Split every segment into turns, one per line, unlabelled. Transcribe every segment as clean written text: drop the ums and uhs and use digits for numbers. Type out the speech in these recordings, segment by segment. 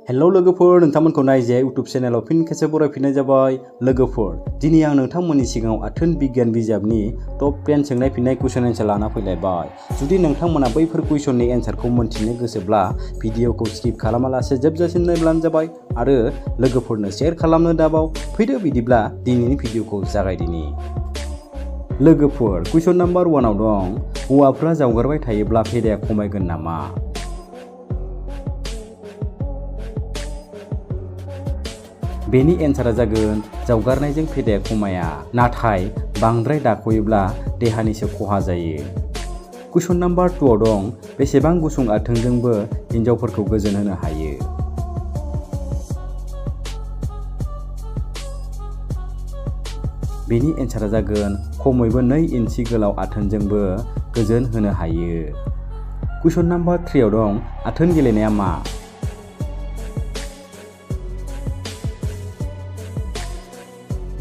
Hello लोगोफोर, नोंथांमोनखौ नाइजाया YouTube चेनेलाव फिन खेबसे बरायफिननाय जाबाय। लोगोफोर, दिनै आं नोंथांमोननि सिगाङाव आथोन बिगियान बिजाबनि टप 10 सोंनाय फिननाय कुइसन एन्सार लाना फैलायबाय। जुदि नोंथांमोना बैफोर कुइसननि एन्सारखौ मोन्थिनो गोसोब्ला भिडिअखौ स्किप खालामालासे जोबजासिम नायब्लानो जाबाय आरो लोगोफोरनो शेयार खालामनो दाबाव। फैदो बिदिब्ला दिनैनि भिडिअखौ जागायदिनि। लोगोफोर, कुइसन नाम्बार 1 आव दं, हौवाफ्रा जावगारबाय थायोब्ला फेदाया खमायगोन नामा? बेनि एन्सारा जागोन जावगारनायजों फेदाया खमाया, नाथाय बांद्राय दाखयोब्ला देहानिसो खहा जायो। कुइसन नाम्बार 2 आव दं, बेसेबां गुसुं आथोनजोंबो हिन्जावफोरखौ गोजोन होनो हायो? बेनि एन्सारा जागोन खमैबो 2 इन्सि गोलाव आथोनजोंबो गोजोन होनो हायो। कुइसन नाम्बार 3 आव दं, आथोन गेलेनाया मा?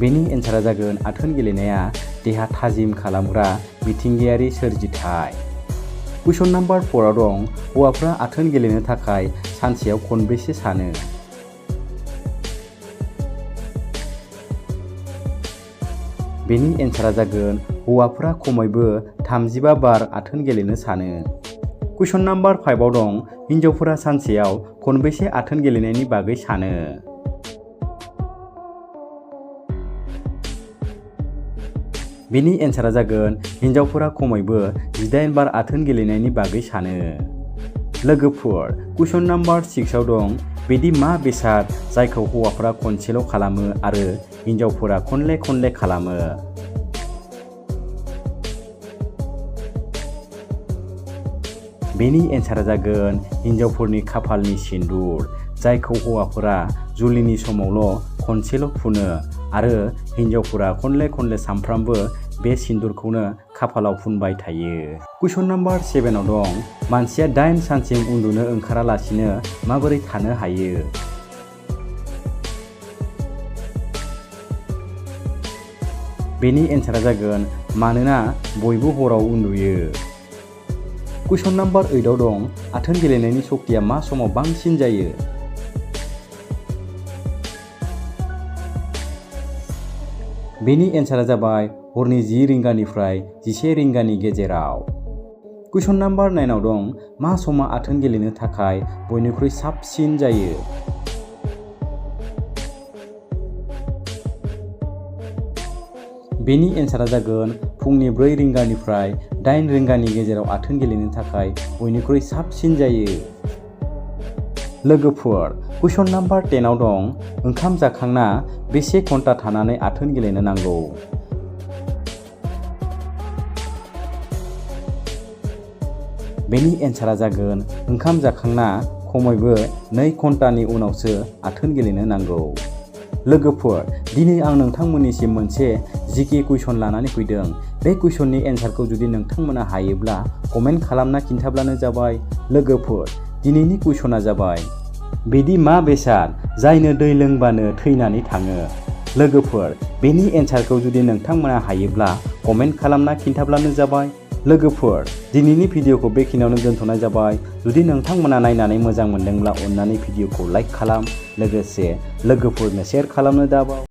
बेनि एन्सारा जागोन आथोन गेलेनाया देहा थाजिम खालामग्रा मिथिंगायारि सोरजिथाय। कुइसन नाम्बार 4 आव दं, हौवाफ्रा आथोन गेलेनो थाखाय सानसेयाव खनबेसे सानो? बेनि एन्सारा जागोन हौवाफ्रा खमैबो 35 बार आथोन गेलेनो सानो। कुइसन नाम्बार 5 आव दं, हिन्जावफोरा सानसेयाव खनबेसे आथोन गेलेनायनि बागै सानो? बेनि एन्सारा जागोन हिन्जावफोरा खमैबो 18 बार आथोन गेलेनायनि बागै सानो। लोगोफोर, कुइसन नाम्बार 6 आव दं, बिदि मा बेसाद जायखौ हौवाफोरा खनसेल' खालामो आरो हिन्जावफोरा खनले खनले खालामो? बेनि एन्सारा जागोन हिन्जावफोरनि खाफालनि सिन्दुर, जायखौ हौवाफोरा जुलिनि समावल' खनसेल' फुनो आरो हिन्जावफोरा खनले खनले सानफ्रामबो बे सिन्दुरखौनो खाफालाव फुनबाय थायो। कुइसन नाम्बार 7 आव दं, मानसिया 8 सानसिम उन्दुनो ओंखारालासिनो माबोरै थानो हायो? बेनि एन्सारा जागोन मानोना बयबो हराव उन्दुयो। कुइसन नाम्बार 8 आव दं, आथोन गेलेनायनि सक्तिया मा समाव बांसिन जायो? बेनि एन्सारा जाबाय हरनि 10 रिंगानिफ्राय 11 रिंगानि गेजेराव। कुइसन नाम्बार 9 आव दं, मा समा आथोन गेलेनो थाखाय बयनिख्रुइ साबसिन जायो? बेनि एन्सारा जागोन फुंनि 4 रिंगानिफ्राय 8 रिंगानि गेजेराव आथोन गेलेनो थाखाय बयनिख्रुइ साबसिन जायो। लोगोफोर, कुइसन नाम्बार 10 आव दं, ओंखाम जाखांना बेसे घन्टा थानानै आथोन गेलेनो नांगौ? बेनि एन्सारा जागोन ओंखाम जाखांना खमैबो 2 घन्टानि उनावसो आथोन गेलेनो नांगौ। लोगोफोर, दिनै आं नोंथांमोननिसिम मोनसे जिके कुइसन लानानै फैदों। बे कुइसननि एन्सारखौ जुदि नोंथांमोना हायोब्ला कमेन्ट खालामना खिन्थाब्लानो जाबाय। लोगोफोर, दिनैनि कुइसना जाबाय, बिदि मा बेसाद जायनो दै लोंबानो थैनानै थाङो? लोगोफोर, बेनि एन्सारखौ जुदि नोंथांमोना हायोब्ला कमेन्ट खालामना खिन्थाब्लानो जाबाय। लोगोफोर, दिनैनि भिडिअखौ बेखिनियावनो दोनथ'नाय जाबाय। जुदि नोंथांमोना नायनानै मोजां मोनदोंब्ला अन्नानै भिडिअखौ लाइक खालाम, लोगोसे लोगोफोरनो शेयार खालामनो दाबाव।